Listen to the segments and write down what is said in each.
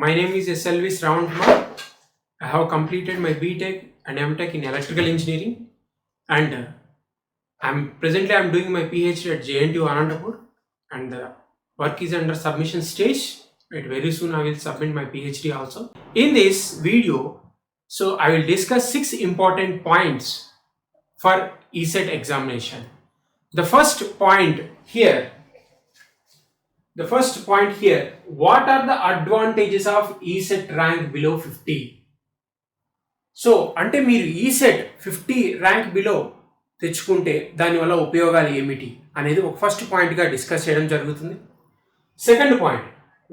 My name is SLV Sravan Kumar. I have completed my BTech and MTech in electrical engineering, and I'm doing my PhD at JNTU Anandapur, and the work is under submission stage. Right, very soon I will submit my PhD also. In this video, so I will discuss 6 important points for ECET examination. The first point here, what are the advantages of ECET rank below 50? So అంటే మీరు ECET 50 rank below తెచ్చుకుంటే దానివల్ల ఉపయోగాలు ఏమిటి అనేది ఒక first పాయింట్గా discuss చేయడం జరుగుతుంది. Second point,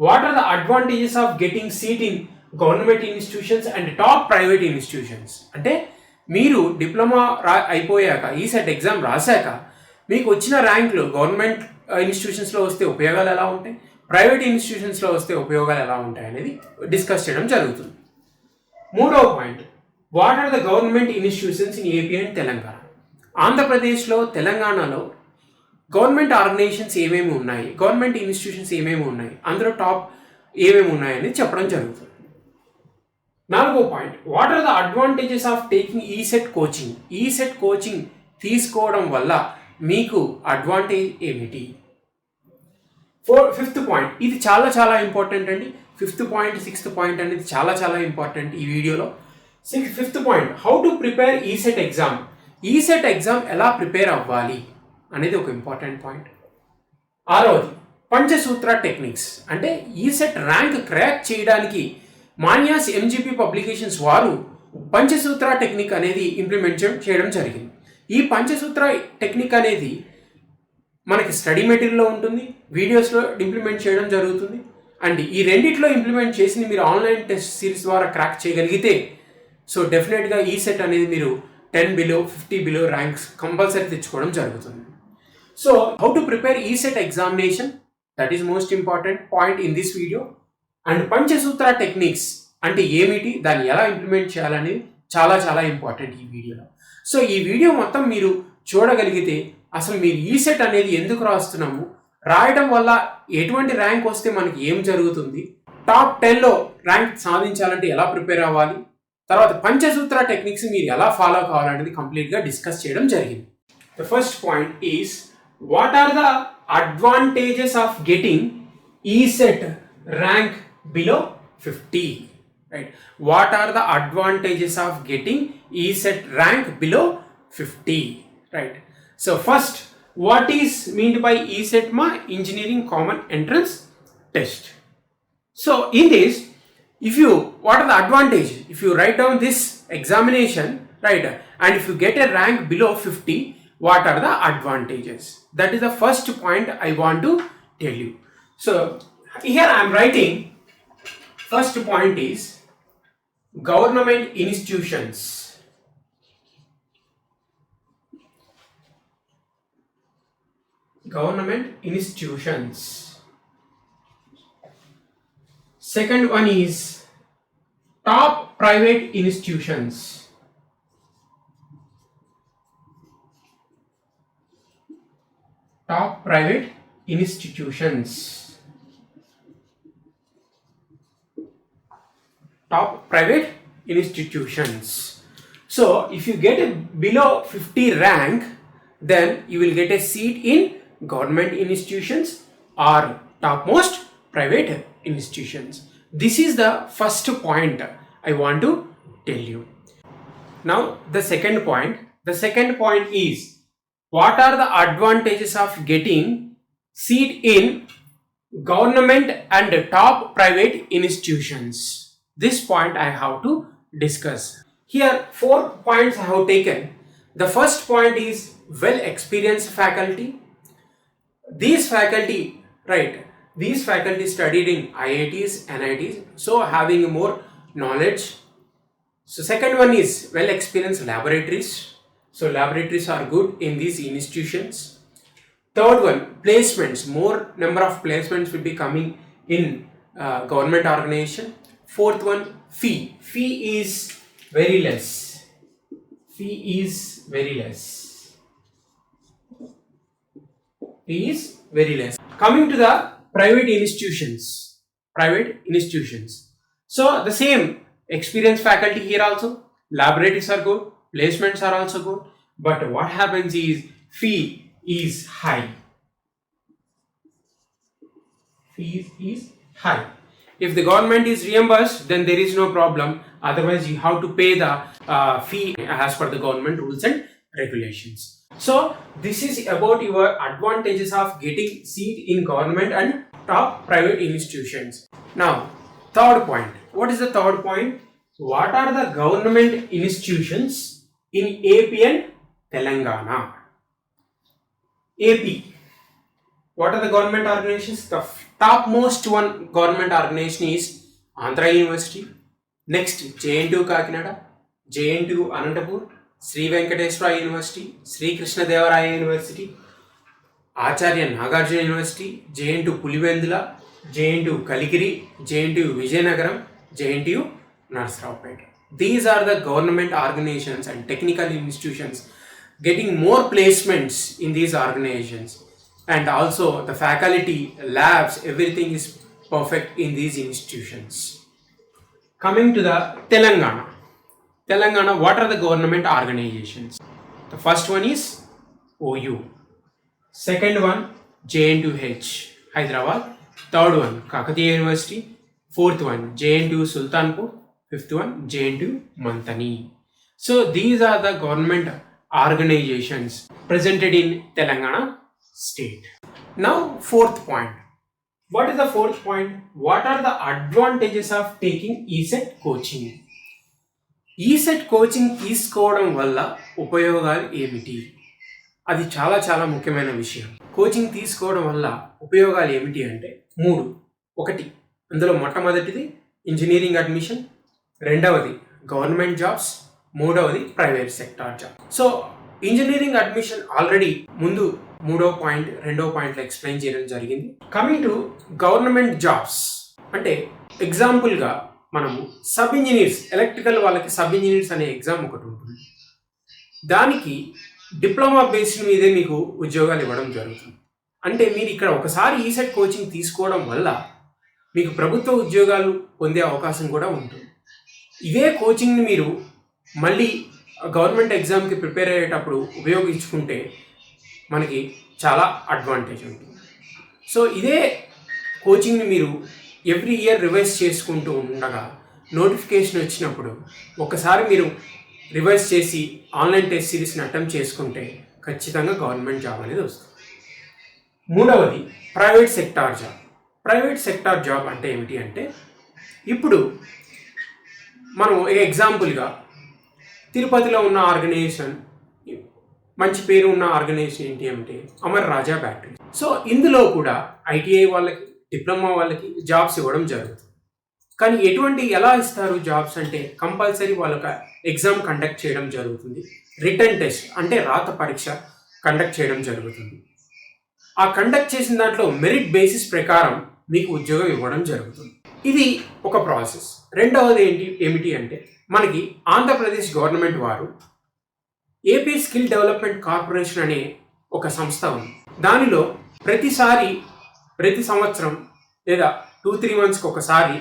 what are the advantages of getting seat in government institutions and top private institutions. అంటే మీరు డిప్లొమా అయిపోయాక ECET ఎగ్జామ్ రాశాక మీకు వచ్చిన ర్యాంకులు గవర్నమెంట్ ఇన్స్టిట్యూషన్స్లో వస్తే ఉపయోగాలు ఎలా ఉంటాయి, ప్రైవేట్ ఇన్స్టిట్యూషన్స్లో వస్తే ఉపయోగాలు ఎలా ఉంటాయి అనేది డిస్కస్ చేయడం జరుగుతుంది. మూడవ point, what are the government institutions in AP and Telangana. ఆంధ్రప్రదేశ్లో, తెలంగాణలో గవర్నమెంట్ ఆర్గనైజేషన్స్ ఏమేమి ఉన్నాయి, గవర్నమెంట్ ఇన్స్టిట్యూషన్స్ ఏమేమి ఉన్నాయి, అందులో టాప్ ఏమేమి ఉన్నాయని చెప్పడం జరుగుతుంది. నాలుగో point, what are the advantages of taking ECET coaching. ECET coaching తీసుకోవడం వల్ల మీకు అడ్వాంటేజ్ ఏమిటి. ఫిఫ్త్ పాయింట్, ఇది చాలా ఇంపార్టెంట్ అండి. ఫిఫ్త్ పాయింట్, సిక్స్త్ పాయింట్ అనేది చాలా ఇంపార్టెంట్ ఈ వీడియోలో. Fifth point, how to prepare ECET exam. ECET exam ఎలా ప్రిపేర్ అవ్వాలి అనేది ఒక ఇంపార్టెంట్ పాయింట్. ఆరవది, పంచసూత్ర టెక్నిక్స్. అంటే ECET ర్యాంక్ క్రాక్ చేయడానికి మాన్యాస్ MGP పబ్లికేషన్స్ వారు పంచసూత్ర టెక్నిక్ అనేది ఇంప్లిమెంట్ చేయడం జరిగింది. ఈ పంచసూత్ర టెక్నిక్ అనేది మనకి స్టడీ మెటీరియల్లో ఉంటుంది, వీడియోస్లో ఇంప్లిమెంట్ చేయడం జరుగుతుంది. అండ్ ఈ రెండిట్లో ఇంప్లిమెంట్ చేసి మీరు ఆన్లైన్ టెస్ట్ సిరీస్ ద్వారా క్రాక్ చేయగలిగితే సో డెఫినెట్గా ECET అనేది మీరు 10 బిలో, 50 బిలో ర్యాంక్స్ కంపల్సరీ తెచ్చుకోవడం జరుగుతుంది. So how to prepare ECET examination, that is most important point in this video. And Panchasutra techniques అంటే ఏమిటి, దాన్ని ఎలా ఇంప్లిమెంట్ చేయాలనేది చాలా ఇంపార్టెంట్ ఈ వీడియోలో. సో ఈ వీడియో మొత్తం మీరు చూడగలిగితే అసలు మీరు ECET అనేది ఎందుకు రాస్తున్నాము, రాయడం వల్ల ఎటువంటి ర్యాంక్ వస్తే మనకి ఏం జరుగుతుంది, టాప్ 10లో ర్యాంక్ సాధించాలంటే ఎలా ప్రిపేర్ అవ్వాలి, తర్వాత పంచసూత్ర టెక్నిక్స్ మీరు ఎలా ఫాలో కావాలనేది కంప్లీట్గా డిస్కస్ చేయడం జరిగింది. The first point is, what are the advantages of getting ECET rank below 50. Right? What are the advantages of getting ECET rank below 50? Right? So first, what is meant by ECET Engineering Common Entrance Test. So in this, what are the advantages? If you write down this examination, right, and if you get a rank below 50, what are the advantages? That is the first point I want to tell you. So here I am writing, first point is government institutions. Government institutions. Second one is top private institutions. Top private institutions. Top private institutions. So if you get a below 50 rank, then you will get a seat in government institutions or topmost private institutions. This is the first point I want to tell you. Now the second point is, what are the advantages of getting seat in government and top private institutions. This point I have to discuss. Here 4 points I have taken. The first point is well experienced faculty. These faculty studied in IITs, NITs, so having more knowledge. So second one is well experienced laboratories. So laboratories are good in these institutions. Third one, placements. More number of placements will be coming in government organization. Fourth one, fee. Fee is very less. Fee is very less. Coming to the private institutions. So the same experienced faculty here also, laboratories are good, placements are also good, but what happens is fee is high. Fees is high. If the government is reimbursed, then there is no problem. Otherwise, you have to pay the fee as per the government rules and regulations. So, this is about your advantages of getting seat in government and top private institutions. Now, third point. What is the third point? What are the government institutions in AP and Telangana? AP. What are the government organizations? The topmost one government organization is Andhra University. Next, JNTU Kakinada, JNTU Anantapur, Sri Venkateswara University, Sri Krishna Devaraya University, Acharya Nagarjuna University, JNTU Pulivendula, JNTU Kaligiri, JNTU Vijayanagaram, JNTU Narsaraopet. These are the government organizations and technical institutions getting more placements in these organizations. And also the faculty, labs, everything is perfect in these institutions. Coming to the Telangana. Telangana, what are the government organizations? The first one is OU. Second one, JNTUH, Hyderabad. Third one, Kakatiya University. Fourth one, JNTU Sultanpur. Fifth one, JNTU Mantani. So these are the government organizations presented in Telangana state. Now, fourth point. What is the fourth point? What are the advantages of taking ESET coaching? ESET coaching తీసుకోవడం వల్ల ఉపయోగాలు ఏమిటి? అది చాలా చాలా ముఖ్యమైన విషయం. Coaching తీసుకోవడం వల్ల ఉపయోగాలు ఏమిటి అంటే 3. ఒకటి, అందులో మొట్టమొదటిది ఇంజనీరింగ్ అడ్మిషన్, రెండవది గవర్నమెంట్ జాబ్స్, మూడవది private sector job. So engineering admission already ముందు 3వ పాయింట్ 2వ పాయింట్లో ఎక్స్ప్లెయిన్ చేయడం జరిగింది. కమింగ్ టు గవర్నమెంట్ జాబ్స్ అంటే ఎగ్జాంపుల్గా మనము సబ్ ఇంజనీర్స్, ఎలక్ట్రికల్ వాళ్ళకి సబ్ ఇంజనీర్స్ అనే ఎగ్జామ్ ఒకటి ఉంటుంది. దానికి డిప్లొమా బేస్డ్ మీదే మీకు ఉద్యోగాలు ఇవ్వడం జరుగుతుంది. అంటే మీరు ఇక్కడ ఒకసారి ఈసెట్ కోచింగ్ తీసుకోవడం వల్ల మీకు ప్రభుత్వ ఉద్యోగాలు పొందే అవకాశం కూడా ఉంటుంది. ఇదే కోచింగ్ని మీరు మళ్ళీ గవర్నమెంట్ ఎగ్జామ్కి ప్రిపేర్ అయ్యేటప్పుడు ఉపయోగించుకుంటే మనకి చాలా అడ్వాంటేజ్ ఉంటుంది. సో ఇదే కోచింగ్ని మీరు ఎవ్రీ ఇయర్ రివైజ్ చేసుకుంటూ ఉండగా నోటిఫికేషన్ వచ్చినప్పుడు ఒకసారి మీరు రివైజ్ చేసి ఆన్లైన్ టెస్ట్ సిరీస్ని అటెంప్ట్ చేసుకుంటే ఖచ్చితంగా గవర్నమెంట్ జాబ్ అనేది వస్తుంది. మూడవది private sector job. Private sector job అంటే ఏమిటి అంటే ఇప్పుడు మనం ఎగ్జాంపుల్గా తిరుపతిలో ఉన్న ఆర్గనైజేషన్, మంచి పేరు ఉన్న ఆర్గనైజేషన్ ఏంటి అంటే అమర్ రాజా బ్యాటరీ. సో ఇందులో కూడా ఐటీఐ వాళ్ళకి, డిప్లొమా వాళ్ళకి జాబ్స్ ఇవ్వడం జరుగుతుంది. కానీ ఎలా ఇస్తారు జాబ్స్ అంటే కంపల్సరీ వాళ్ళకి ఎగ్జామ్ కండక్ట్ చేయడం జరుగుతుంది. రిటర్న్ టెస్ట్ అంటే రాత పరీక్ష కండక్ట్ చేయడం జరుగుతుంది. ఆ కండక్ట్ చేసిన దాంట్లో మెరిట్ బేసిస్ ప్రకారం మీకు ఉద్యోగం ఇవ్వడం జరుగుతుంది. ఇది ఒక ప్రాసెస్. రెండవది ఏమిటి అంటే మనకి ఆంధ్రప్రదేశ్ గవర్నమెంట్ వారు ఏపీ స్కిల్ డెవలప్మెంట్ కార్పొరేషన్ అనే ఒక సంస్థ ఉంది. దానిలో ప్రతి సంవత్సరం లేదా 2-3 మంత్స్కి ఒకసారి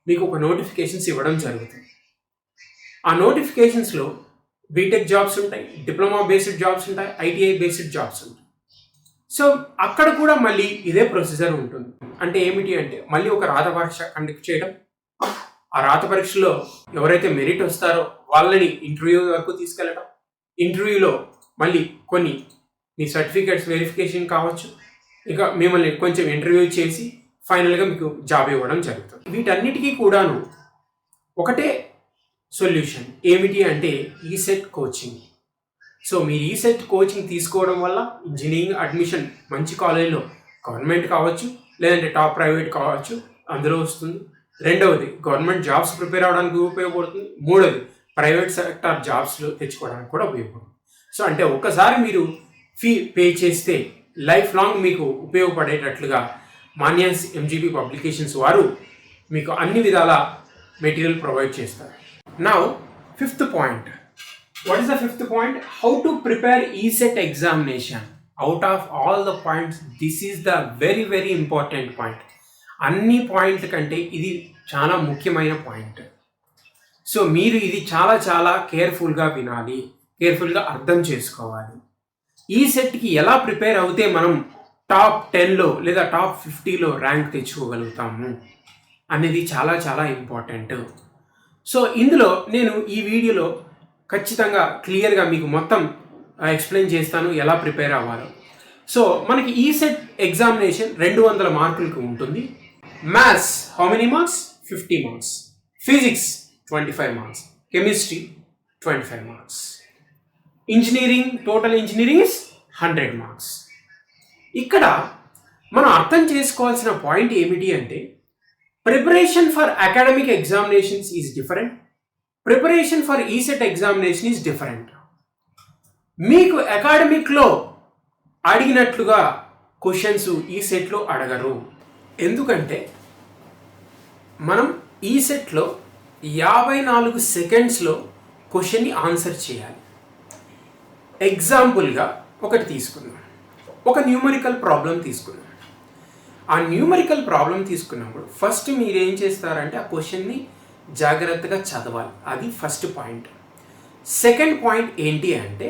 మీకు ఒక నోటిఫికేషన్స్ ఇవ్వడం జరుగుతుంది. ఆ నోటిఫికేషన్స్లో బీటెక్ జాబ్స్ ఉంటాయి, డిప్లొమా బేస్డ్ జాబ్స్ ఉంటాయి, ఐటీఐ బేస్డ్ జాబ్స్ ఉంటాయి. సో అక్కడ కూడా మళ్ళీ ఇదే ప్రొసీజర్ ఉంటుంది. అంటే ఏమిటి అంటే మళ్ళీ ఒక రాత పరీక్ష కండక్ట్ చేయడం, ఆ రాత పరీక్షలో ఎవరైతే మెరిట్ వస్తారో వాళ్ళని ఇంటర్వ్యూ వరకు తీసుకెళ్ళడం, ఇంటర్వ్యూలో మళ్ళీ కొన్ని మీ సర్టిఫికేట్స్ వెరిఫికేషన్ కావచ్చు, ఇక మిమ్మల్ని కొంచెం ఇంటర్వ్యూ చేసి ఫైనల్గా మీకు జాబ్ ఇవ్వడం జరుగుతుంది. వీటన్నిటికీ కూడాను ఒకటే సొల్యూషన్ ఏమిటి అంటే ఈసెట్ కోచింగ్. సో మీరు ఈసెట్ కోచింగ్ తీసుకోవడం వల్ల ఇంజనీరింగ్ అడ్మిషన్ మంచి కాలేజీలో గవర్నమెంట్ కావచ్చు, లేదంటే టాప్ ప్రైవేట్ కావచ్చు, అందులో వస్తుంది. రెండవది గవర్నమెంట్ జాబ్స్ ప్రిపేర్ అవ్వడానికి ఉపయోగపడుతుంది. మూడవది ప్రైవేట్ సెక్టార్ జాబ్స్లో తెచ్చుకోవడానికి కూడా ఉపయోగపడుతుంది. సో అంటే ఒకసారి మీరు ఫీ పే చేస్తే లైఫ్ లాంగ్ మీకు ఉపయోగపడేటట్లుగా మాన్యాస్ ఎంజీబీ పబ్లికేషన్స్ వారు మీకు అన్ని విధాల మెటీరియల్ ప్రొవైడ్ చేస్తారు. Now fifth point. What is the fifth point? How to prepare ESET examination. Out of all the points, this is the very important point. అన్ని పాయింట్ల కంటే ఇది చాలా ముఖ్యమైన పాయింట్. సో మీరు ఇది చాలా చాలా కేర్ఫుల్గా వినాలి, కేర్ఫుల్గా అర్థం చేసుకోవాలి. ఈ సెట్కి ఎలా ప్రిపేర్ అవుతే మనం టాప్ 10లో లేదా టాప్ 50లో ర్యాంక్ తెచ్చుకోగలుగుతాము అనేది చాలా చాలా ఇంపార్టెంట్. సో ఇందులో నేను ఈ వీడియోలో ఖచ్చితంగా క్లియర్గా మీకు మొత్తం ఎక్స్ప్లెయిన్ చేస్తాను ఎలా ప్రిపేర్ అవ్వాలో. సో మనకి ఈ సెట్ ఎగ్జామినేషన్ 200 మార్కులకు ఉంటుంది. Maths how many marks? 50 marks. Physics 25 marks. Chemistry 25 marks. Engineering, total engineering is 100 marks. ఇక్కడ మనం అర్థం చేసుకోవాల్సిన పాయింట్ ఏమిటి అంటే preparation for academic examinations is different, preparation for ECET examination is different. మీకు అకాడమిక్లో అడిగినట్లుగా క్వశ్చన్స్ ఈ సెట్లో అడగరు. ఎందుకంటే మనం ఈ సెట్లో 54 సెకండ్స్లో క్వశ్చన్ని ఆన్సర్ చేయాలి. ఎగ్జాంపుల్గా ఒకటి తీసుకుందాం, ఒక న్యూమరికల్ ప్రాబ్లం తీసుకుందాం. ఆ న్యూమరికల్ ప్రాబ్లం తీసుకున్నప్పుడు ఫస్ట్ మీరు ఏం చేస్తారంటే ఆ క్వశ్చన్ని జాగ్రత్తగా చదవాలి. అది ఫస్ట్ పాయింట్. సెకండ్ పాయింట్ ఏంటి అంటే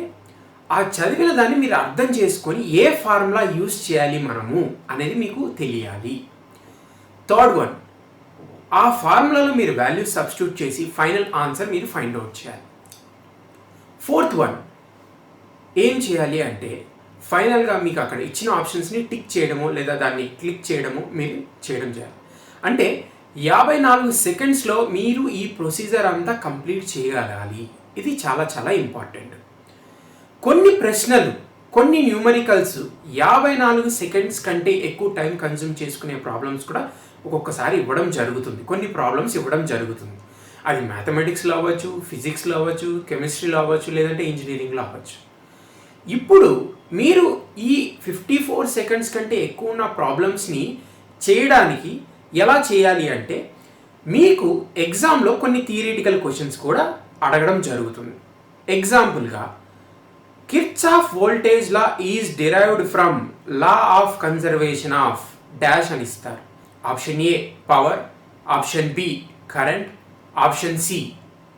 ఆ చదివిన దాన్ని మీరు అర్థం చేసుకొని ఏ ఫార్ములా యూజ్ చేయాలి మనము అనేది మీకు తెలియాలి. థర్డ్ వన్, ఆ ఫార్ములాలో మీరు వాల్యూ సబ్స్టిట్యూట్ చేసి ఫైనల్ ఆన్సర్ మీరు ఫైండ్ అవుట్ చేయాలి. ఫోర్త్ వన్, ఏం చేయాలి అంటే ఫైనల్గా మీకు అక్కడ ఇచ్చిన ఆప్షన్స్ని టిక్ చేయడమో లేదా దాన్ని క్లిక్ చేయడమో మీరు చేయాలి. అంటే 54 సెకండ్స్లో మీరు ఈ ప్రొసీజర్ అంతా కంప్లీట్ చేయగలగాలి. ఇది చాలా చాలా ఇంపార్టెంట్. కొన్ని ప్రశ్నలు, కొన్ని న్యూమరికల్స్ 54 సెకండ్స్ కంటే ఎక్కువ టైం కన్జ్యూమ్ చేసుకునే ప్రాబ్లమ్స్ కూడా ఒక్కొక్కసారి ఇవ్వడం జరుగుతుంది. కొన్ని ప్రాబ్లమ్స్ ఇవ్వడం జరుగుతుంది. అది మ్యాథమెటిక్స్లో అవ్వచ్చు, ఫిజిక్స్లో అవ్వచ్చు, కెమిస్ట్రీలో అవ్వచ్చు, లేదంటే ఇంజనీరింగ్లో అవ్వచ్చు. ఇప్పుడు మీరు ఈ 54 సెకండ్స్ కంటే ఎక్కువ ఉన్న ప్రాబ్లమ్స్ని చేయడానికి ఎలా చేయాలి అంటే మీకు ఎగ్జామ్లో కొన్ని థియరిటికల్ క్వశ్చన్స్ కూడా అడగడం జరుగుతుంది. ఎగ్జాంపుల్గా Kirchhoff voltage law is derived from law of conservation of dash అని ఇస్తారు. Option A power, option B current, option C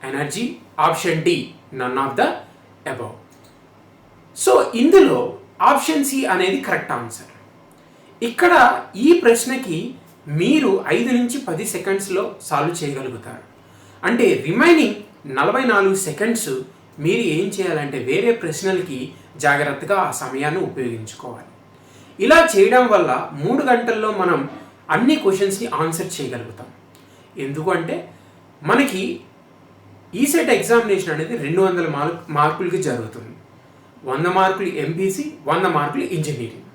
energy, option D none of the above. So ఇందులో ఆప్షన్ సి అనేది correct answer. ఇక్కడ ఈ ప్రశ్నకి మీరు 5 నుంచి 10 సెకండ్స్లో సాల్వ్ చేయగలుగుతారు. అంటే రిమైనింగ్ 44 సెకండ్స్ మీరు ఏం చేయాలంటే వేరే ప్రశ్నలకి జాగ్రత్తగా ఆ సమయాన్ని ఉపయోగించుకోవాలి. ఇలా చేయడం వల్ల 3 గంటల్లో మనం అన్ని క్వశ్చన్స్ని ఆన్సర్ చేయగలుగుతాం. ఎందుకంటే మనకి ఈసెట్ ఎగ్జామినేషన్ అనేది 200 మార్కులకి జరుగుతుంది. 100 మార్కులు ఎంపీసీ, 100 మార్కులు ఇంజనీరింగ్.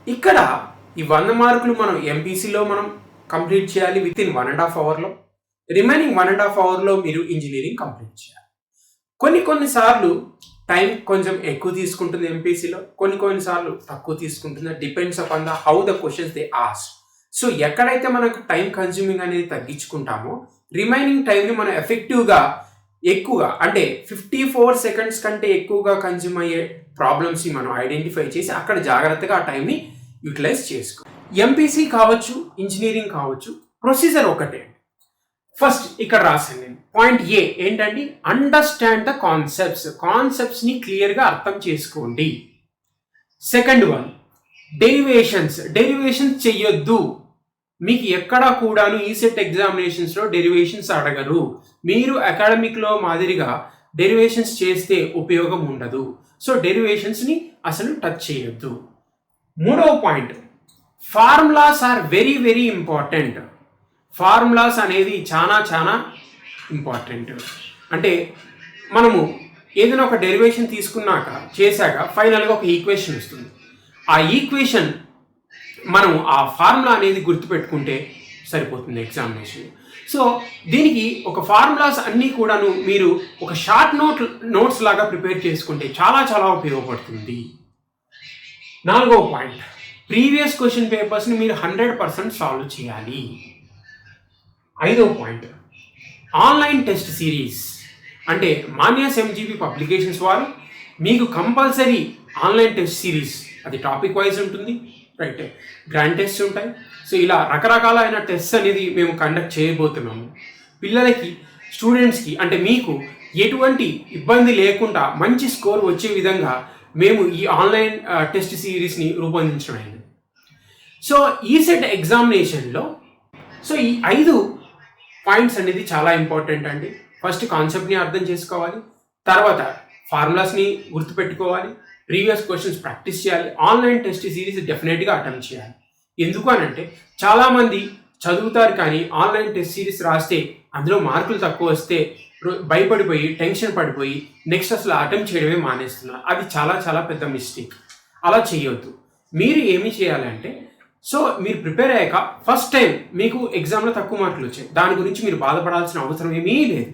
ఇక్కడ ఈ 100 మార్కులు మనం ఎంపీసీలో మనం కంప్లీట్ చేయాలి విత్ ఇన్ 1.5 అవర్లో. రిమైనింగ్ 1.5 అవర్లో మీరు ఇంజనీరింగ్ కంప్లీట్ చేయాలి. కొన్నిసార్లు టైం కొంచెం ఎక్కువ తీసుకుంటుంది ఎంపీసీలో, కొన్నిసార్లు తక్కువ తీసుకుంటుంది. Depends upon the how the questions they ask. So ఎక్కడైతే మనకు టైం కన్స్యూమింగ్ అనేది తగ్గించుకుంటామో రిమైనింగ్ టైంని మనం ఎఫెక్టివ్గా ఎక్కువగా అంటే 54 సెకండ్స్ కంటే ఎక్కువగా కన్జ్యూమ్ అయ్యే ప్రాబ్లమ్స్ని మనం ఐడెంటిఫై చేసి అక్కడ జాగ్రత్తగా ఆ టైంని యూటిలైజ్ చేసుకో. ఎంపీసీ కావచ్చు, ఇంజనీరింగ్ కావచ్చు, ప్రొసీజర్ ఒకటే. ఫస్ట్ ఇక్కడ రాశాను నేను పాయింట్ ఏ ఏంటండి, అండర్స్టాండ్ ద కాన్సెప్ట్స్ని క్లియర్గా అర్థం చేసుకోండి. సెకండ్ వన్, డెరివేషన్స్ చెయ్యొద్దు. మీకు ఎక్కడా కూడాను ఈసెట్ ఎగ్జామినేషన్స్లో డెరివేషన్స్ అడగరు. మీరు అకాడమిక్లో మాదిరిగా డెరివేషన్స్ చేస్తే ఉపయోగం ఉండదు. సో డెరివేషన్స్ని అసలు టచ్ చేయొద్దు. మూడవ point, formulas are very very important. Formulas అనేది చాలా ఇంపార్టెంట్. అంటే మనము ఏదైనా ఒక డెరివేషన్ చేశాక ఫైనల్గా ఒక ఈక్వేషన్ వస్తుంది. ఆ ఈక్వేషన్ మనం ఆ ఫార్ములా అనేది గుర్తుపెట్టుకుంటే సరిపోతుంది ఎగ్జామినేషన్. సో దీనికి ఒక ఫార్ములాస్ అన్నీ కూడాను మీరు ఒక షార్ట్ నోట్స్ లాగా ప్రిపేర్ చేసుకుంటే చాలా ఉపయోగపడుతుంది. నాలుగవ పాయింట్, ప్రీవియస్ క్వశ్చన్ పేపర్స్ని మీరు 100% సాల్వ్ చేయాలి. ఐదవ పాయింట్, ఆన్లైన్ టెస్ట్ సిరీస్ అంటే మాన్యాస్ ఎంజీబీ పబ్లికేషన్స్ వారు మీకు కంపల్సరీ ఆన్లైన్ టెస్ట్ సిరీస్, అది టాపిక్ వైజ్ ఉంటుంది, రైట్, గ్రాండ్ టెస్ట్ ఉంటాయి. సో ఇలా రకరకాలైన టెస్ట్ అనేది మేము కండక్ట్ చేయబోతున్నాము. పిల్లలకి, స్టూడెంట్స్కి అంటే మీకు ఎటువంటి ఇబ్బంది లేకుండా మంచి స్కోర్ వచ్చే విధంగా మేము ఈ ఆన్లైన్ టెస్ట్ సిరీస్ని రూపొందించడం అయింది. సో ఈసెట్ ఎగ్జామినేషన్లో సో ఈ 5 పాయింట్స్ అనేది చాలా ఇంపార్టెంట్ అండి. ఫస్ట్ కాన్సెప్ట్ని అర్థం చేసుకోవాలి, తర్వాత ఫార్ములాస్ని గుర్తుపెట్టుకోవాలి, ప్రీవియస్ క్వశ్చన్స్ ప్రాక్టీస్ చేయాలి, ఆన్లైన్ టెస్ట్ సిరీస్ డెఫినెట్గా అటెంప్ట్ చేయాలి. ఎందుకు అనంటే చాలామంది చదువుతారు కానీ ఆన్లైన్ టెస్ట్ సిరీస్ రాస్తే అందులో మార్కులు తక్కువ వస్తే భయపడిపోయి టెన్షన్ పడిపోయి నెక్స్ట్ అసలు అటెంప్ట్ చేయడమే మానేస్తున్నారు. అది చాలా చాలా పెద్ద మిస్టేక్. అలా చేయొద్దు. మీరు ఏమి చేయాలంటే సో మీరు ప్రిపేర్ అయ్యాక ఫస్ట్ టైం మీకు ఎగ్జామ్లో తక్కువ మార్కులు వచ్చాయి, దాని గురించి మీరు బాధపడాల్సిన అవసరం ఏమీ లేదు.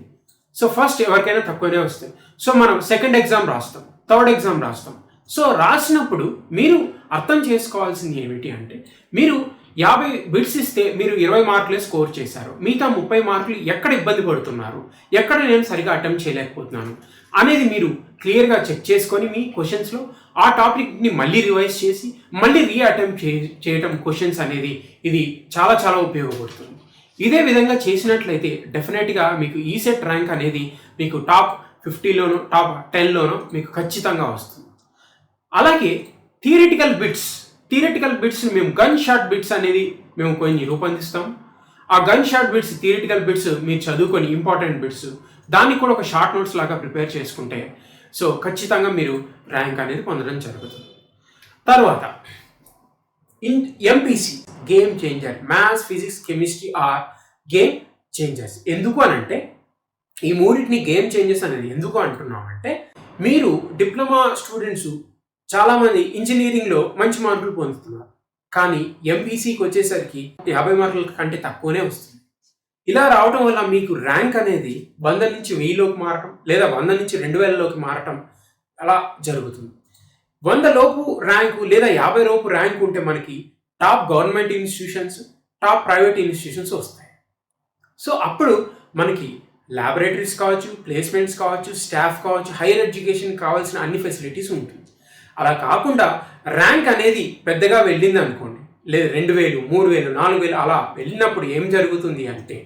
సో ఫస్ట్ ఎవరికైనా తక్కువనే వస్తాయి. సో మనం సెకండ్ ఎగ్జామ్ రాస్తాం, థర్డ్ ఎగ్జామ్ రాస్తాం. సో రాసినప్పుడు మీరు అర్థం చేసుకోవాల్సింది ఏమిటి అంటే మీరు 50 బిట్స్ ఇస్తే మీరు 20 మార్కులే స్కోర్ చేశారు, మిగతా 30 మార్కులు ఎక్కడ ఇబ్బంది పడుతున్నారు, ఎక్కడ నేను సరిగా అటెంప్ట్ చేయలేకపోతున్నాను అనేది మీరు క్లియర్గా చెక్ చేసుకొని మీ క్వశ్చన్స్లో ఆ టాపిక్ని మళ్ళీ రివైజ్ చేసి మళ్ళీ అటెంప్ట్ చేయటం క్వశ్చన్స్ అనేది ఇది చాలా చాలా ఉపయోగపడుతుంది. ఇదే విధంగా చేసినట్లయితే డెఫినెట్గా మీకు ఈసెట్ ర్యాంక్ అనేది మీకు టాప్ 50లోనో టాప్ 10లోనో మీకు ఖచ్చితంగా వస్తుంది. అలాగే థియరిటికల్ బిట్స్ మేము గన్ షాట్ బిట్స్ అనేది మేము కొన్ని రూపొందిస్తాం. ఆ gun shot bits, theoretical bits మీరు చదువుకొని ఇంపార్టెంట్ బిట్స్ దాన్ని కూడా ఒక షార్ట్ నోట్స్ లాగా ప్రిపేర్ చేసుకుంటే సో ఖచ్చితంగా మీరు ర్యాంక్ అనేది పొందడం జరుగుతుంది. తర్వాత MPC game changer, maths, physics, chemistry or game changers. ఎందుకు అనంటే ఈ మూడింటిని గేమ్ చేంజర్స్ అనేది ఎందుకు అంటున్నామంటే మీరు డిప్లొమా స్టూడెంట్స్ చాలామంది ఇంజనీరింగ్లో మంచి మార్కులు పొందుతున్నారు, కానీ ఎంపీసీకి వచ్చేసరికి 50 మార్కుల కంటే తక్కువనే వస్తుంది. ఇలా రావడం వల్ల మీకు ర్యాంక్ అనేది 100 నుంచి 1000లోకి మారటం లేదా 100 నుంచి 2000లోకి మారటం అలా జరుగుతుంది. 100 లోపు ర్యాంకు లేదా 50 లోపు ర్యాంక్ ఉంటే మనకి top government institutions, top private institutions వస్తాయి. సో అప్పుడు మనకి ల్యాబొరేటరీస్ కావచ్చు, ప్లేస్మెంట్స్ కావచ్చు, స్టాఫ్ కావచ్చు, హైయర్ ఎడ్యుకేషన్ కావాల్సిన అన్ని ఫెసిలిటీస్ ఉంటుంది. అలా కాకుండా ర్యాంక్ అనేది పెద్దగా వెళ్ళింది అనుకోండి, లేదు 2000, 3000, 4000 అలా వెళ్ళినప్పుడు ఏం జరుగుతుంది అంటే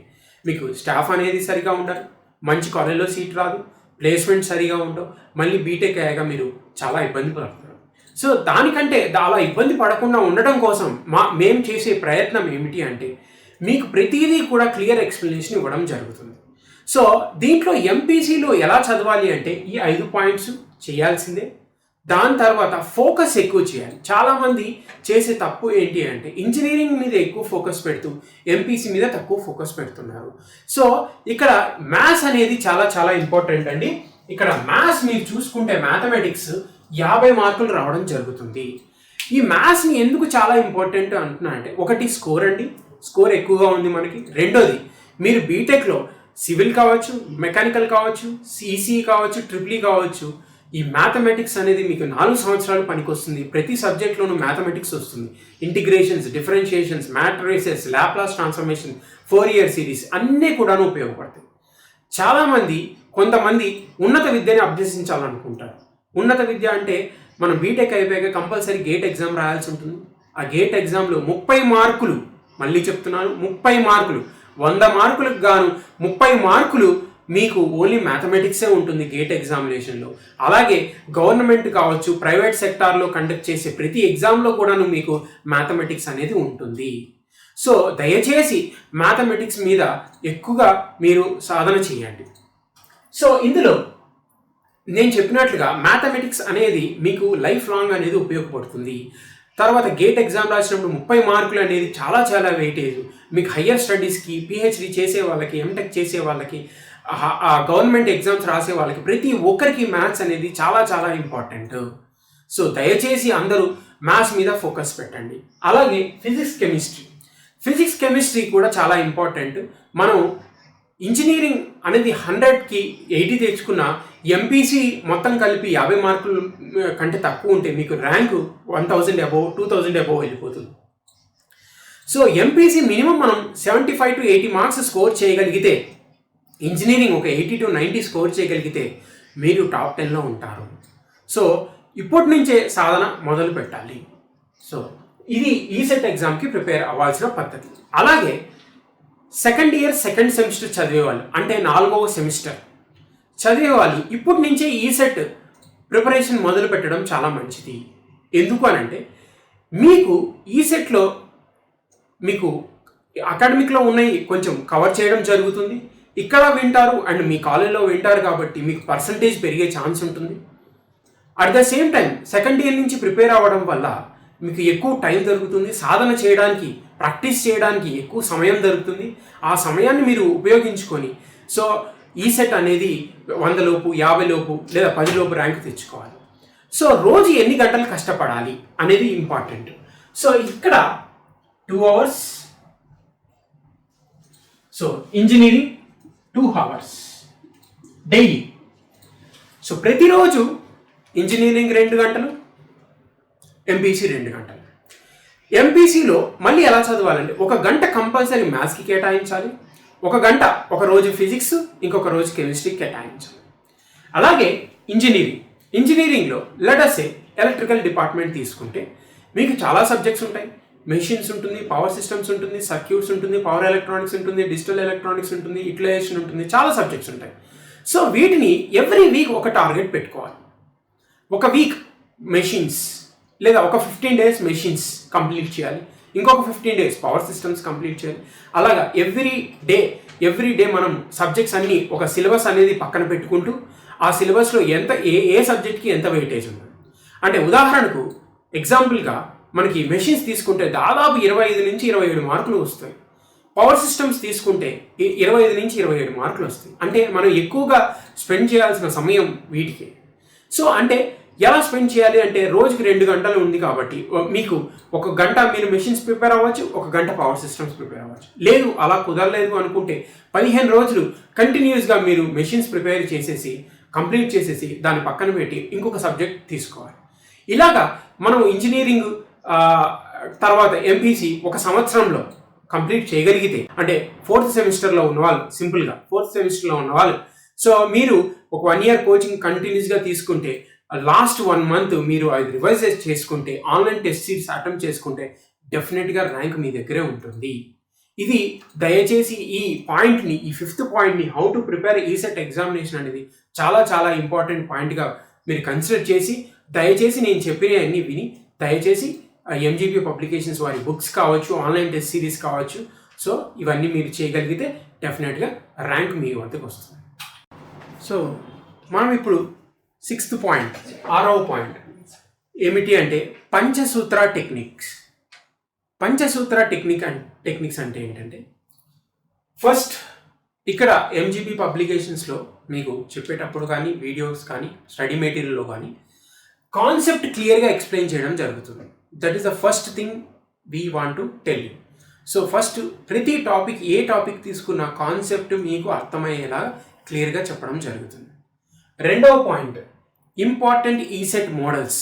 మీకు స్టాఫ్ అనేది సరిగా ఉండదు, మంచి కాలేజ్లో సీట్ రాదు, ప్లేస్మెంట్ సరిగా ఉండవు, మళ్ళీ బీటెక్ అయ్యాక మీరు చాలా ఇబ్బంది పడతారు. సో దానికంటే అలా ఇబ్బంది పడకుండా ఉండడం కోసం మేము చేసే ప్రయత్నం ఏమిటి అంటే మీకు ప్రతిదీ కూడా క్లియర్ ఎక్స్ప్లెనేషన్ ఇవ్వడం జరుగుతుంది. సో దీంట్లో ఎంపీసీలో ఎలా చదవాలి అంటే ఈ 5 పాయింట్స్ చేయాల్సిందే. దాని తర్వాత ఫోకస్ ఎక్కువ చేయాలి. చాలామంది చేసే తప్పు ఏంటి అంటే ఇంజనీరింగ్ మీద ఎక్కువ ఫోకస్ పెడుతూ ఎంపీసీ మీద తక్కువ ఫోకస్ పెడుతున్నారు. సో ఇక్కడ మ్యాథ్స్ అనేది చాలా చాలా ఇంపార్టెంట్ అండి. ఇక్కడ మ్యాథ్స్ మీరు చూసుకుంటే మ్యాథమెటిక్స్ 50 మార్కులు రావడం జరుగుతుంది. ఈ మ్యాథ్స్ని ఎందుకు చాలా ఇంపార్టెంట్ అంటున్నా అంటే ఒకటి స్కోర్ అండి, స్కోర్ ఎక్కువగా ఉంది మనకి. రెండోది మీరు బీటెక్లో సివిల్ కావచ్చు, మెకానికల్ కావచ్చు, ఈసీఈ కావచ్చు, ట్రిపుల్ కావచ్చు, ఈ మ్యాథమెటిక్స్ అనేది మీకు 4 సంవత్సరాలు పనికొస్తుంది. ప్రతి సబ్జెక్ట్లోనూ మ్యాథమెటిక్స్ వస్తుంది. Integrations, differentiations, matrices, Laplace transformation, 4 year series అన్నీ కూడాను ఉపయోగపడతాయి. చాలామంది కొంతమంది ఉన్నత విద్యని అభ్యసించాలనుకుంటారు. ఉన్నత విద్య అంటే మనం బీటెక్ అయిపోయాక కంపల్సరీ గేట్ ఎగ్జామ్ రాయాల్సి ఉంటుంది. ఆ గేట్ ఎగ్జామ్లో 30 మార్కులు, మళ్ళీ చెప్తున్నాను 30 మార్కులు, 100 మార్కులకు గాను 30 మార్కులు మీకు ఓన్లీ మ్యాథమెటిక్సే ఉంటుంది గేట్ ఎగ్జామినేషన్లో. అలాగే గవర్నమెంట్ కావచ్చు, ప్రైవేట్ సెక్టార్లో కండక్ట్ చేసే ప్రతి ఎగ్జామ్లో కూడాను మీకు మ్యాథమెటిక్స్ అనేది ఉంటుంది. సో దయచేసి మ్యాథమెటిక్స్ మీద ఎక్కువగా మీరు సాధన చేయండి. సో ఇందులో నేను చెప్పినట్లుగా మ్యాథమెటిక్స్ అనేది మీకు లైఫ్ లాంగ్ అనేది ఉపయోగపడుతుంది. తర్వాత గేట్ ఎగ్జామ్ రాసినప్పుడు 30 మార్కులు అనేది చాలా చాలా వెయిటేజ్. మీకు హయ్యర్ స్టడీస్కి, పిహెచ్డి చేసే వాళ్ళకి, ఎంటెక్ చేసే వాళ్ళకి, గవర్నమెంట్ ఎగ్జామ్స్ రాసే వాళ్ళకి ప్రతి ఒక్కరికి మ్యాథ్స్ అనేది చాలా చాలా ఇంపార్టెంట్. సో దయచేసి అందరూ మ్యాథ్స్ మీద ఫోకస్ పెట్టండి. అలాగే ఫిజిక్స్ కెమిస్ట్రీ కూడా చాలా ఇంపార్టెంట్. మనం ఇంజనీరింగ్ అనేది 100కి 80 తెచ్చుకున్న ఎంపీసీ మొత్తం కలిపి 50 మార్కులు కంటే తక్కువ ఉంటే మీకు ర్యాంకు 1000 అబోవ్, 2000 అబోవ్ వెళ్ళిపోతుంది. సో ఎంపీసీ మినిమం మనం 75 to 80 మార్క్స్ స్కోర్ చేయగలిగితే, ఇంజనీరింగ్ ఒక 80 to 90 స్కోర్ చేయగలిగితే మీరు టాప్ 10లో ఉంటారు. సో ఇప్పటి నుంచే సాధన మొదలు పెట్టాలి. సో ఇది ఈసెట్ ఎగ్జామ్కి ప్రిపేర్ అవ్వాల్సిన పద్ధతి. అలాగే సెకండ్ ఇయర్ సెకండ్ సెమిస్టర్ చదివేవాళ్ళు, అంటే 4వ సెమిస్టర్ చదివేవాళ్ళు ఇప్పటి నుంచే ఈసెట్ ప్రిపరేషన్ మొదలు పెట్టడం చాలా మంచిది. ఎందుకు అనంటే మీకు ఈసెట్లో మీకు అకాడమిక్లో ఉన్నాయి కొంచెం కవర్ చేయడం జరుగుతుంది, ఇక్కడ వింటారు అండ్ మీ కాలేజ్లో వింటారు కాబట్టి మీకు పర్సంటేజ్ పెరిగే ఛాన్స్ ఉంటుంది. At the same time second year నుంచి ప్రిపేర్ అవ్వడం వల్ల మీకు ఎక్కువ టైం దొరుకుతుంది, సాధన చేయడానికి ప్రాక్టీస్ చేయడానికి ఎక్కువ సమయం దొరుకుతుంది. ఆ సమయాన్ని మీరు ఉపయోగించుకొని సో ఈసెట్ అనేది 100 లోపు 50 లోపు లేదా 10 లోపు ర్యాంక్ తెచ్చుకోవాలి. సో రోజు ఎన్ని గంటలు కష్టపడాలి అనేది ఇంపార్టెంట్. సో ఇక్కడ 2 hours, so engineering 2 hours daily. So ప్రతిరోజు ఇంజనీరింగ్ 2 గంటలు, ఎంపీసీ 2 గంటలు. ఎంపీసీలో మళ్ళీ ఎలా చదవాలంటే 1 గంట కంపల్సరీ మ్యాథ్స్కి కేటాయించాలి, 1 గంట ఒక రోజు ఫిజిక్స్, ఇంకొక రోజు కెమిస్ట్రీకి కేటాయించాలి. అలాగే ఇంజనీరింగ్లో లెటస్ ఎలక్ట్రికల్ డిపార్ట్మెంట్ తీసుకుంటే మీకు చాలా సబ్జెక్ట్స్ ఉంటాయి. మెషిన్స్ ఉంటుంది, పవర్ సిస్టమ్స్ ఉంటుంది, సర్క్యూట్స్ ఉంటుంది, పవర్ ఎలక్ట్రానిక్స్ ఉంటుంది, డిజిటల్ ఎలక్ట్రానిక్స్ ఉంటుంది, యూటిలైజేషన్ ఉంటుంది, చాలా సబ్జెక్ట్స్ ఉంటాయి. సో వీటిని ఎవ్రీ వీక్ ఒక టార్గెట్ పెట్టుకోవాలి. ఒక వీక్ మెషిన్స్ లేదా ఒక 15 days మెషిన్స్ కంప్లీట్ చేయాలి, ఇంకొక 15 days పవర్ సిస్టమ్స్ కంప్లీట్ చేయాలి. అలాగా ఎవ్రీ డే మనం సబ్జెక్ట్స్ అన్నీ ఒక సిలబస్ అనేది పక్కన పెట్టుకుంటూ ఆ సిలబస్లో ఏ సబ్జెక్ట్కి ఎంత వెయిటేజ్ ఉంది అంటే ఉదాహరణకు ఎగ్జాంపుల్గా మనకి మెషిన్స్ తీసుకుంటే దాదాపు 25 నుంచి 27 మార్కులు వస్తాయి. పవర్ సిస్టమ్స్ తీసుకుంటే 25 నుంచి 27 మార్కులు వస్తాయి. అంటే మనం ఎక్కువగా స్పెండ్ చేయాల్సిన సమయం వీటికి. సో అంటే ఎలా స్పెండ్ చేయాలి అంటే రోజుకి 2 గంటలు ఉంది కాబట్టి మీకు 1 గంట మీరు మెషిన్స్ ప్రిపేర్ అవ్వచ్చు, 1 గంట పవర్ సిస్టమ్స్ ప్రిపేర్ అవ్వచ్చు. లేదు అలా కుదరలేదు అనుకుంటే 15 రోజులు కంటిన్యూస్గా మీరు మెషిన్స్ ప్రిపేర్ చేసేసి కంప్లీట్ చేసేసి దాన్ని పక్కన పెట్టి ఇంకొక సబ్జెక్ట్ తీసుకోవాలి. ఇలాగా మనం ఇంజనీరింగ్ తర్వాత ఎంపీసీ 1 సంవత్సరంలో కంప్లీట్ చేయగలిగితే అంటే 4th సెమిస్టర్లో ఉన్నవాళ్ళు సింపుల్గా 4th సెమిస్టర్లో ఉన్నవాళ్ళు సో మీరు ఒక 1 year కోచింగ్ కంటిన్యూస్గా తీసుకుంటే లాస్ట్ 1 month మీరు అది రివైజ్ చేసుకుంటే ఆన్లైన్ టెస్ట్ సిరీస్ అటెంప్ట్ చేసుకుంటే డెఫినెట్గా ర్యాంక్ మీ దగ్గరే ఉంటుంది. ఇది దయచేసి ఈ పాయింట్ని ఈ 5th పాయింట్ని how to prepare ECET examination అనేది చాలా చాలా ఇంపార్టెంట్ పాయింట్గా మీరు కన్సిడర్ చేసి దయచేసి నేను చెప్పిన అన్ని విని దయచేసి ఎంజీపీ పబ్లికేషన్స్ వారి బుక్స్ కావచ్చు, ఆన్లైన్ టెస్ట్ సిరీస్ కావచ్చు, సో ఇవన్నీ మీరు చేయగలిగితే డెఫినెట్గా ర్యాంక్ మీ వద్దకు వస్తుంది. సో మనం ఇప్పుడు 6th పాయింట్ 6వ పాయింట్ ఏమిటి అంటే పంచసూత్ర టెక్నిక్స్. పంచసూత్ర టెక్నిక్స్ అంటే ఏంటంటే ఫస్ట్ ఇక్కడ ఎంజీపీ పబ్లికేషన్స్లో మీకు చెప్పేటప్పుడు కానీ వీడియోస్ కానీ స్టడీ మెటీరియల్లో కానీ కాన్సెప్ట్ క్లియర్గా ఎక్స్ప్లెయిన్ చేయడం జరుగుతుంది. That is the first thing we want to tell you. So first ప్రతి టాపిక్ ఏ టాపిక్ తీసుకున్న కాన్సెప్ట్ మీకు అర్థమయ్యేలా క్లియర్గా చెప్పడం జరుగుతుంది. రెండవ point important ECET models.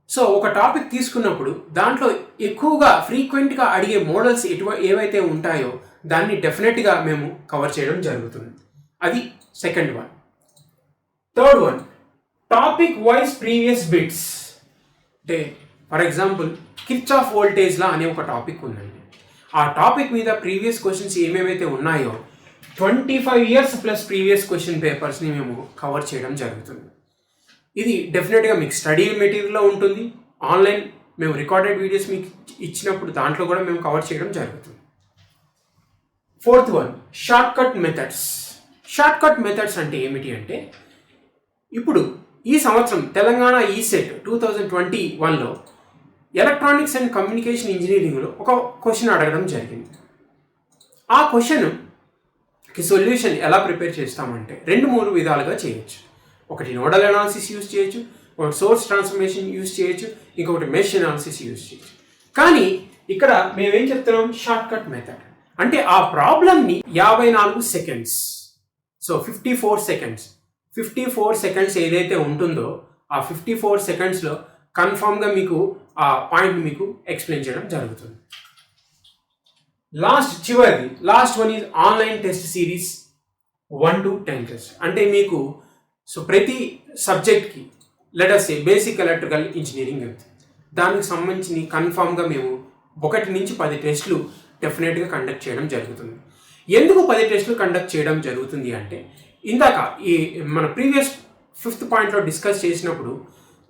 So ఒక టాపిక్ తీసుకున్నప్పుడు దాంట్లో ఎక్కువగా ఫ్రీక్వెంట్గా అడిగే మోడల్స్ ఏవైతే ఉంటాయో దాన్ని డెఫినెట్గా మేము కవర్ చేయడం జరుగుతుంది. అది second one. Third one topic wise previous bits. అంటే for example Kirchhoff voltage law అనే ఒక టాపిక్ ఉందండి. ఆ టాపిక్ మీద ప్రీవియస్ క్వశ్చన్స్ ఏమేమైతే ఉన్నాయో 25 years ప్లస్ ప్రీవియస్ క్వశ్చన్ పేపర్స్ని మేము కవర్ చేయడం జరుగుతుంది. ఇది డెఫినెట్గా మీకు స్టడీ మెటీరియల్లో ఉంటుంది. ఆన్లైన్ మేము రికార్డెడ్ వీడియోస్ మీకు ఇచ్చినప్పుడు దాంట్లో కూడా మేము కవర్ చేయడం జరుగుతుంది. Fourth one shortcut methods. Shortcut methods అంటే ఏమిటి అంటే ఇప్పుడు ఈ సంవత్సరం తెలంగాణ ఈసెట్ 2021లో ఎలక్ట్రానిక్స్ అండ్ కమ్యూనికేషన్ ఇంజనీరింగ్లో ఒక క్వశ్చన్ అడగడం జరిగింది. ఆ క్వశ్చన్కి సొల్యూషన్ ఎలా ప్రిపేర్ చేస్తామంటే 2-3 విధాలుగా చేయొచ్చు. ఒకటి నోడల్ అనాలిసిస్ యూజ్ చేయొచ్చు, ఒకటి సోర్స్ ట్రాన్స్ఫర్మేషన్ యూజ్ చేయొచ్చు, ఇంకొకటి మెష్ అనాలిసిస్ యూజ్ చేయొచ్చు. కానీ ఇక్కడ మేమేం చెప్తున్నాం షార్ట్ కట్ మెథడ్ అంటే ఆ ప్రాబ్లమ్ని 54 seconds సో 54 seconds ఏదైతే ఉంటుందో ఆ 54 secondsలో కన్ఫామ్గా మీకు ఆ పాయింట్ మీకు ఎక్స్ప్లెయిన్ చేయడం జరుగుతుంది. Last one is online test series 1 to 10 test. అంటే మీకు సో ప్రతి సబ్జెక్ట్కి లెట్ అస్ సే బేసిక్ ఎలక్ట్రికల్ ఇంజనీరింగ్ దానికి సంబంధించి కన్ఫామ్గా మేము 1 నుంచి 10 టెస్టులు డెఫినెట్గా కండక్ట్ చేయడం జరుగుతుంది. ఎందుకు 10 టెస్టులు కండక్ట్ చేయడం జరుగుతుంది అంటే, ఇందాక ఈ మన ప్రీవియస్ 5th పాయింట్లో డిస్కస్ చేసినప్పుడు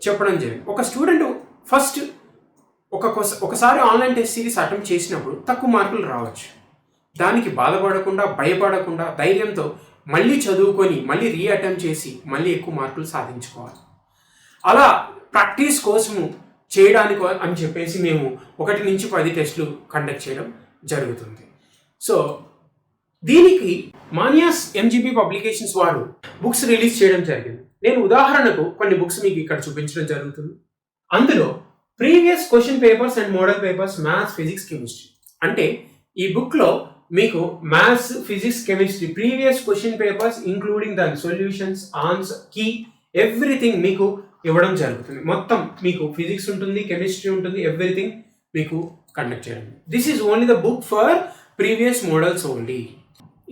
చెప్పడం జరిగింది. ఒక స్టూడెంట్ ఫస్ట్ ఒకసారి ఆన్లైన్ టెస్ట్ సిరీస్ అటెంప్ట్ చేసినప్పుడు తక్కువ మార్కులు రావచ్చు. దానికి బాధపడకుండా, భయపడకుండా, ధైర్యంతో మళ్ళీ చదువుకొని మళ్ళీ రీఅటెంప్ట్ చేసి మళ్ళీ ఎక్కువ మార్కులు సాధించుకోవాలి. అలా ప్రాక్టీస్ కోసము చేయడానికి అని చెప్పేసి మేము 1 నుంచి 10 టెస్టులు కండక్ట్ చేయడం జరుగుతుంది. సో దీనికి మానియాస్ ఎంజీబీ పబ్లికేషన్స్ వారు బుక్స్ రిలీజ్ చేయడం జరిగింది. నేను ఉదాహరణకు కొన్ని బుక్స్ మీకు ఇక్కడ చూపించడం జరుగుతుంది. అందులో previous question papers and model papers maths, physics, chemistry. అంటే ఈ బుక్లో మీకు maths, physics, chemistry previous question papers including దాని సొల్యూషన్స్, ఆన్సర్, కీ, ఎవ్రీథింగ్ మీకు ఇవ్వడం జరుగుతుంది. మొత్తం మీకు ఫిజిక్స్ ఉంటుంది, కెమిస్ట్రీ ఉంటుంది, ఎవ్రీథింగ్ మీకు కండక్ట్ చేయడం. This is only the book for previous models only.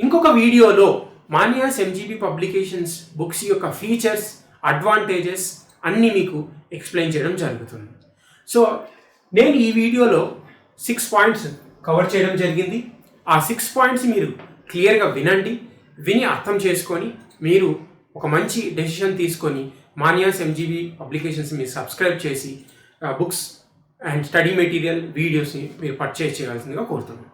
ఇంకొక వీడియోలో మానియాస్ ఎంజీబీ పబ్లికేషన్స్ బుక్స్ యొక్క ఫీచర్స్, అడ్వాంటేజెస్ అన్నీ మీకు ఎక్స్ప్లెయిన్ చేయడం జరుగుతుంది. సో నేను ఈ వీడియోలో 6 పాయింట్స్ కవర్ చేయడం జరిగింది. ఆ 6 పాయింట్స్ మీరు క్లియర్గా విని అర్థం చేసుకొని మీరు ఒక మంచి డెసిషన్ తీసుకొని మానియాస్ ఎంజీబీ పబ్లికేషన్స్ మీరు సబ్స్క్రైబ్ చేసి బుక్స్ అండ్ స్టడీ మెటీరియల్ వీడియోస్ని మీరు పర్చేస్ చేయాల్సిందిగా కోరుతున్నాను.